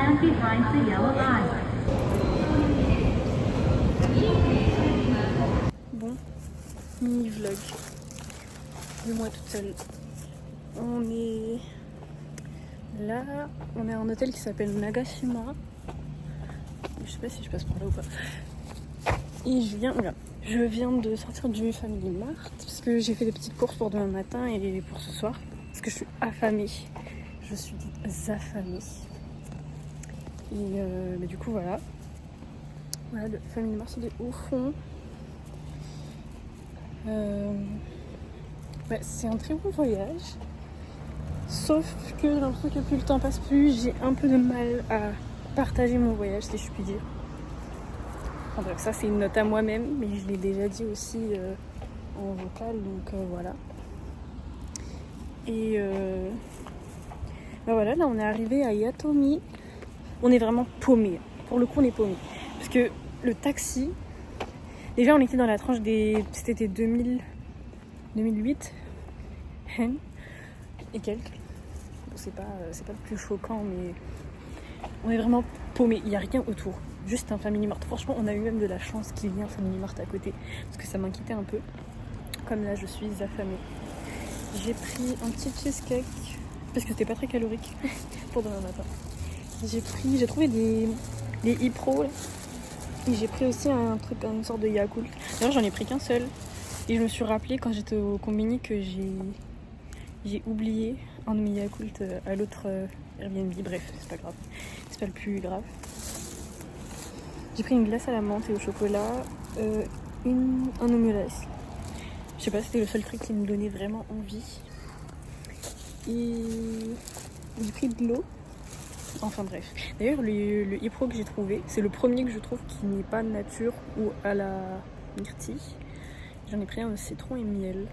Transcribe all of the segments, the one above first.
stand behind the yellow line. Bon, mini-vlog de moi toute seule. On est là, on est à un hôtel qui s'appelle Nagashima. Je sais pas si je passe par là ou pas. Et je viens de sortir du Family Mart parce que j'ai fait des petites courses pour demain matin et pour ce soir. Parce que je suis affamée. Je suis affamée. Et mais du coup voilà. Voilà, le Family Mart il est au fond. C'est un très bon voyage. Sauf que j'ai l'impression que plus le temps passe, plus j'ai un peu de mal à partager mon voyage, si je puis dire. Enfin bref, ça c'est une note à moi-même, mais je l'ai déjà dit aussi en vocal, donc voilà. Et voilà, là on est arrivé à Yatomi. On est vraiment paumé. Pour le coup, on est paumé. Parce que le taxi, déjà on était dans la tranche des. C'était 2008 et quelques. Bon, c'est pas le plus choquant, mais on est vraiment paumé. Il n'y a rien autour. Juste un Family Mart. Franchement, on a eu même de la chance qu'il y ait un Family Mart à côté. Parce que ça m'inquiétait un peu. Comme là, je suis affamée. J'ai pris un petit cheesecake. Parce que c'était pas très calorique pour demain matin. J'ai trouvé des e-pro là. Et j'ai pris aussi une sorte de Yakult. D'ailleurs, j'en ai pris qu'un seul. Et je me suis rappelé quand j'étais au combini que j'ai oublié un de mes Yakult à l'autre Airbnb. Bref, c'est pas grave. C'est pas le plus grave. J'ai pris une glace à la menthe et au chocolat, un omelette. Je sais pas, c'était le seul truc qui me donnait vraiment envie. Et j'ai pris de l'eau. Enfin bref. D'ailleurs, le e-pro que j'ai trouvé, c'est le premier que je trouve qui n'est pas nature ou à la myrtille. J'en ai pris un au citron et miel.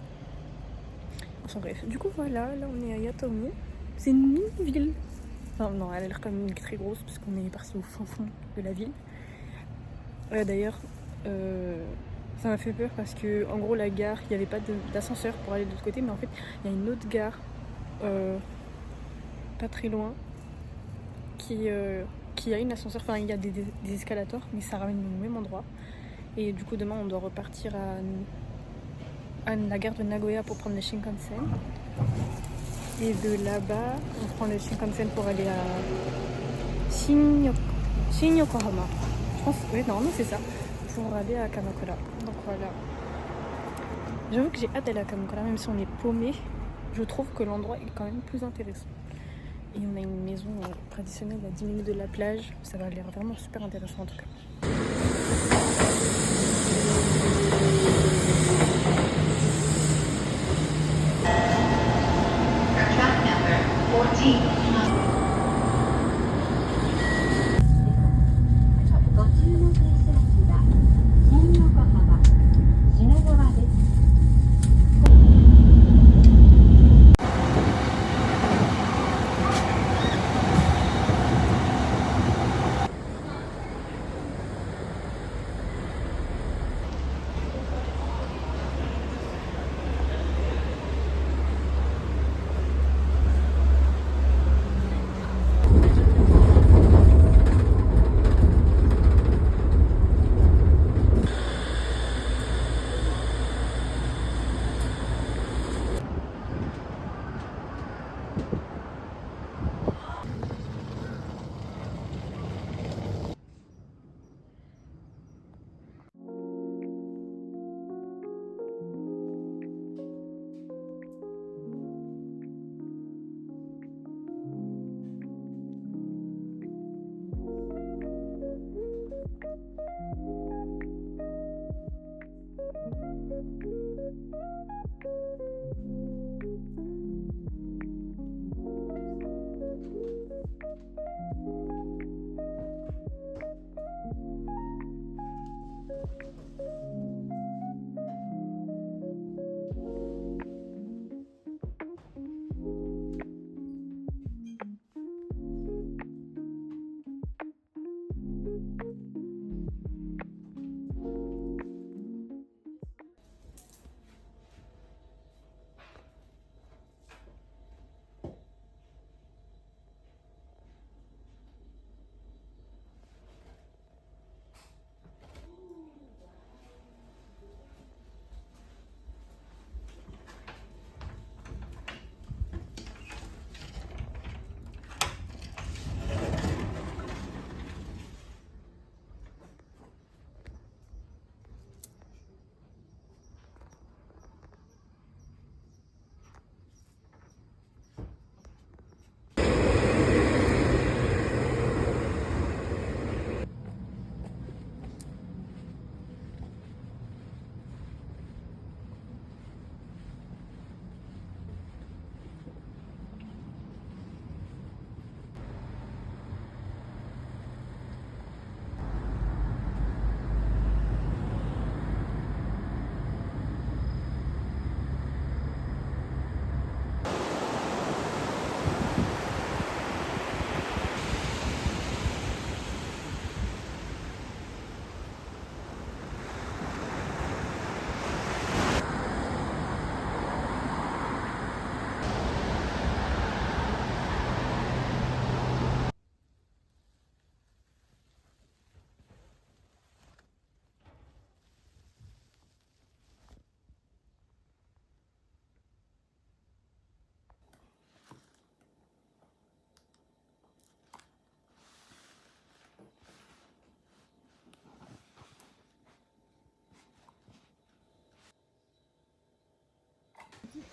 Enfin bref. Du coup, voilà, là on est à Yatomi. C'est une mini-ville. Enfin, non, elle a l'air quand même très grosse parce qu'on est parti au fin fond de la ville. D'ailleurs, ça m'a fait peur parce que, en gros, la gare, il n'y avait pas d'ascenseur pour aller de l'autre côté, mais en fait, il y a une autre gare pas très loin qui a une ascenseur. Enfin, il y a des escalators, mais ça ramène au même endroit. Et du coup, demain, on doit repartir à la gare de Nagoya pour prendre le Shinkansen. Et de là-bas, on prend le Shinkansen pour aller à Shin-Yokohama. Je pense, oui, normalement c'est ça. Pour aller à Kamakura. Donc voilà. J'avoue que j'ai hâte d'aller à Kamakura, même si on est paumé. Je trouve que l'endroit est quand même plus intéressant. Et on a une maison traditionnelle à 10 minutes de la plage. Ça va l'air vraiment super intéressant en tout cas. Track number 14.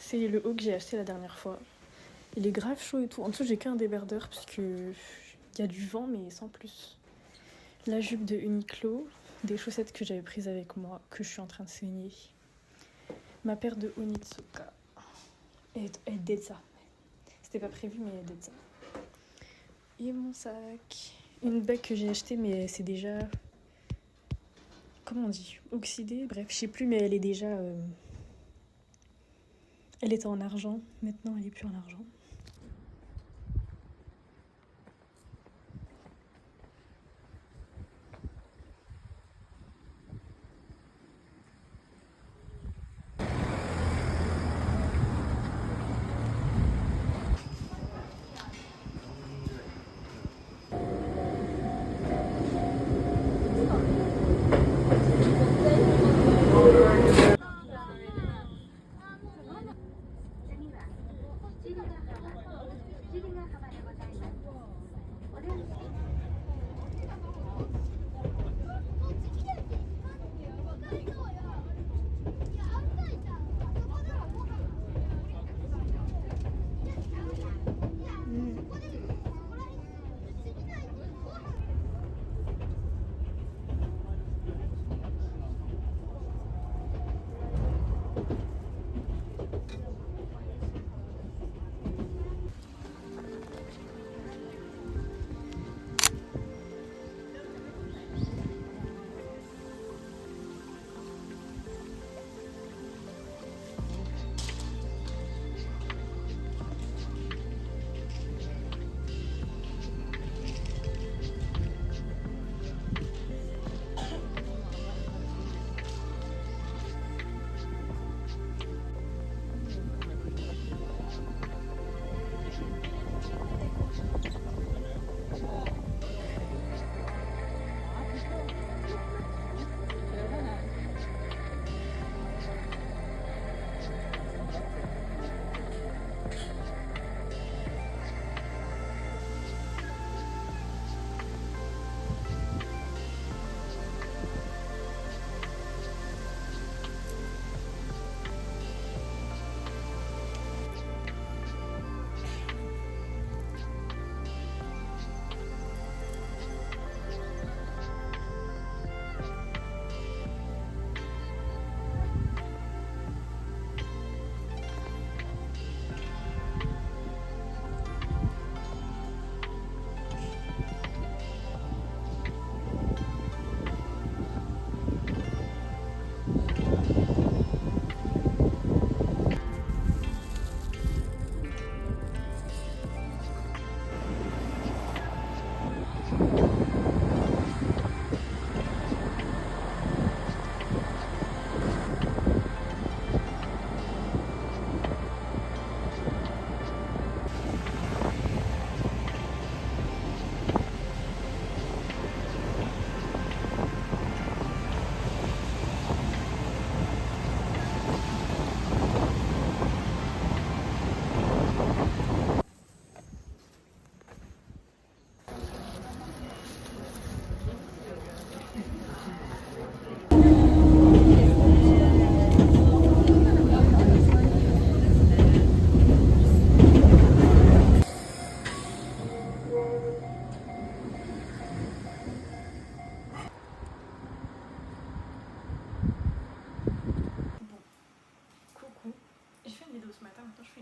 C'est le haut que j'ai acheté la dernière fois. Il est grave chaud et tout. En dessous, j'ai qu'un débardeur parce que il y a du vent, mais sans plus. La jupe de Uniqlo, des chaussettes que j'avais prises avec moi, que je suis en train de saigner. Ma paire de Onitsuka. Elle date ça. C'était pas prévu, mais elle date ça. Et mon sac. Une bague que j'ai achetée, mais c'est déjà... Comment on dit? Oxydée. Bref, je sais plus, mais elle est déjà... Elle était en argent. Maintenant, elle est plus en argent.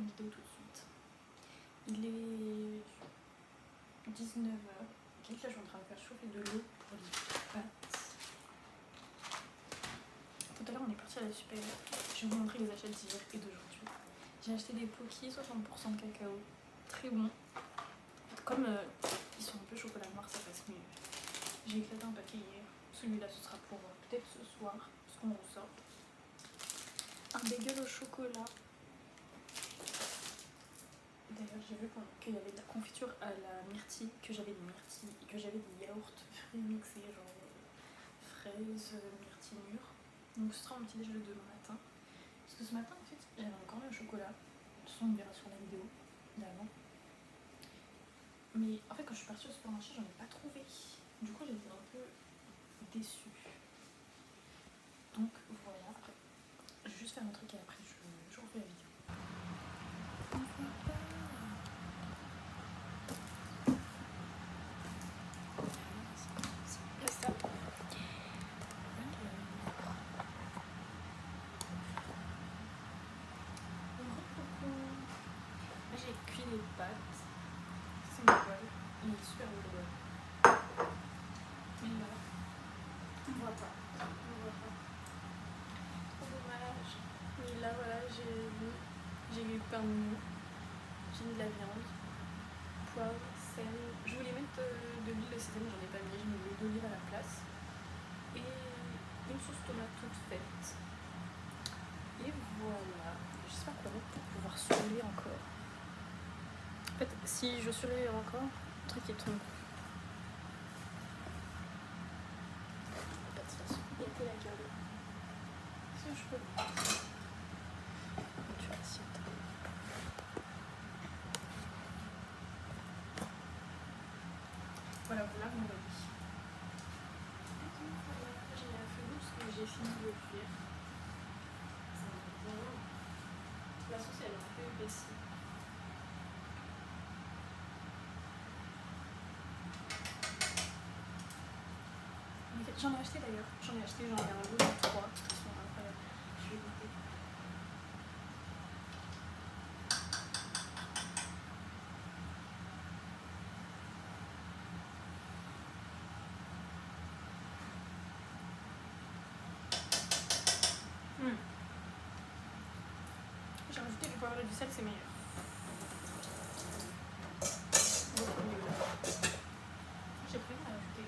vidéo tout de suite. Il est 19h. Ok, là je suis en train de faire chauffer de l'eau pour les pâtes. Tout à l'heure on est parti à la super. Je vais vous montrer les achats d'hier et d'aujourd'hui. J'ai acheté des Pocky 60% de cacao. Très bon. Comme ils sont un peu chocolat noir, ça passe mieux. J'ai éclaté un paquet hier. Celui-là ce sera pour peut-être ce soir, parce qu'on ressort. Un bagel au chocolat. D'ailleurs j'ai vu qu'il y avait de la confiture à la myrtille, que j'avais des myrtilles et que j'avais des yaourts fruits mixés, genre fraises, myrtilles mûres. Donc ce sera mon petit déjeuner demain matin. Parce que ce matin en fait j'avais encore le chocolat. De toute façon on verra sur la vidéo d'avant. Mais en fait quand je suis partie au supermarché j'en ai pas trouvé. Du coup j'étais un peu déçue. Donc voilà, après je vais juste faire un truc et après je refais la vidéo. pâte. C'est mon bol. Il est super beau le bol. Mais là, on voit pas. On voit pas. Trop dommage. Mais là, voilà, j'ai eu pain mignon. J'ai mis de la viande, poivre, sel. Je voulais mettre de l'huile de sésame, j'en ai pas mis. Je mets de l'huile d'olive à la place. Et une sauce tomate toute faite. Et voilà. J'espère qu'on va pouvoir surveiller encore. En fait, si je surveille encore, le truc est tombe. Pas de façon. Il était la gueule. Si je peux. Tu vas assiette. Voilà, voilà mon avis. J'ai la feuille parce que j'ai fini de le cuire. Ça va bien. La sauce elle est un peu épaissie. J'en ai acheté d'ailleurs. J'en ai acheté, j'en ai un lot de 3 qui sont incroyables. Je vais goûter. J'ai rajouté du poivre et du sel, c'est meilleur. Beaucoup mieux. J'ai prévu à rajouter.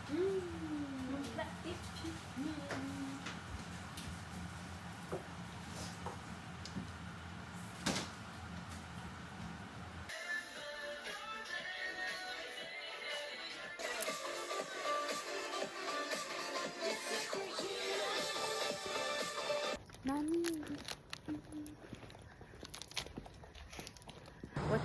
Mon plat est fini. Mamie. What?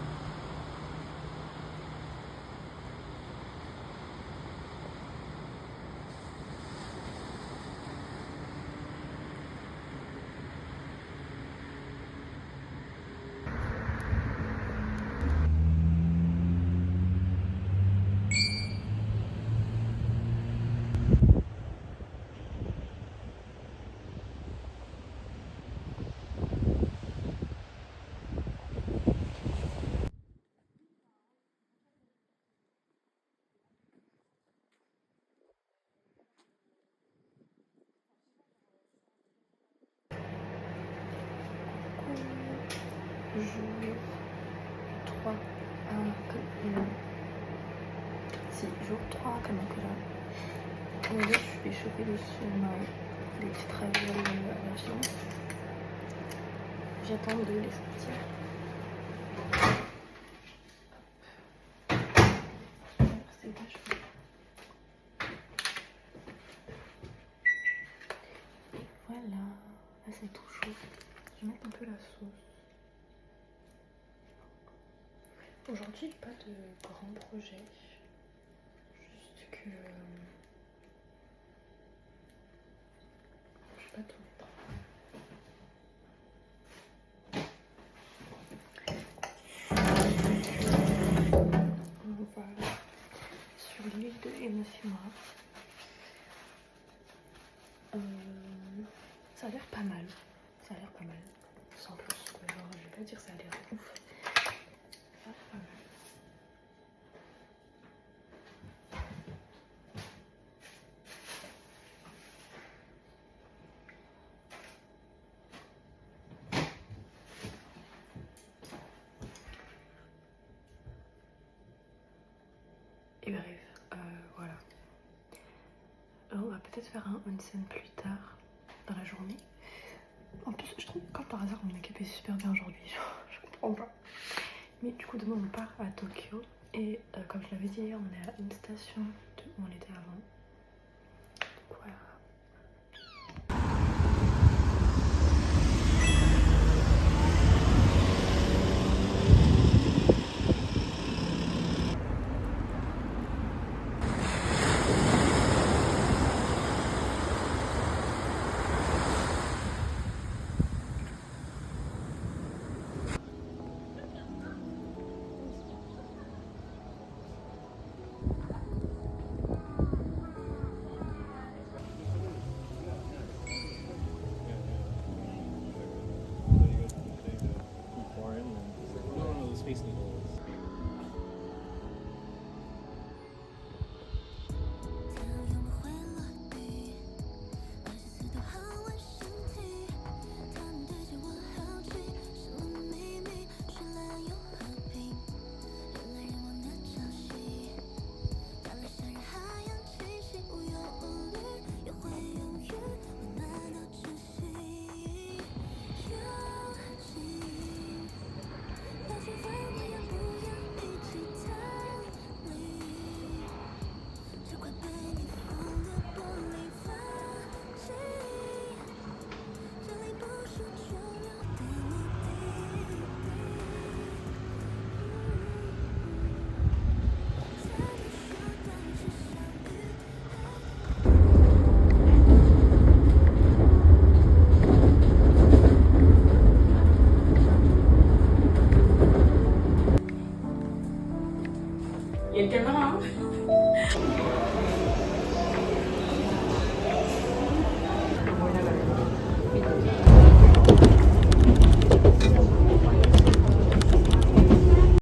Jour 3 si, jour 3 comme là. Là, je vais chauffer les petits raviolis à la viande. J'attends de les sortir. C'est vachement. Et voilà, là c'est tout chaud. Je vais mettre un peu la sauce. Aujourd'hui, pas de grands projets, juste que je sais pas tout le temps. Voilà, sur l'huile de MSMA. Ça a l'air pas mal, ça a l'air pas mal, sans plus. Alors, je vais pas dire ça a l'air ouf. Ça a l'air pas mal. Et bref, voilà. Alors, on va peut-être faire un onsen plus tard dans la journée. En plus, je trouve comme par hasard mon make-up est super bien aujourd'hui. Je comprends pas. Mais du coup, demain on part à Tokyo. Et comme je l'avais dit hier, on est à une station de où on était avant. Donc voilà. Disney.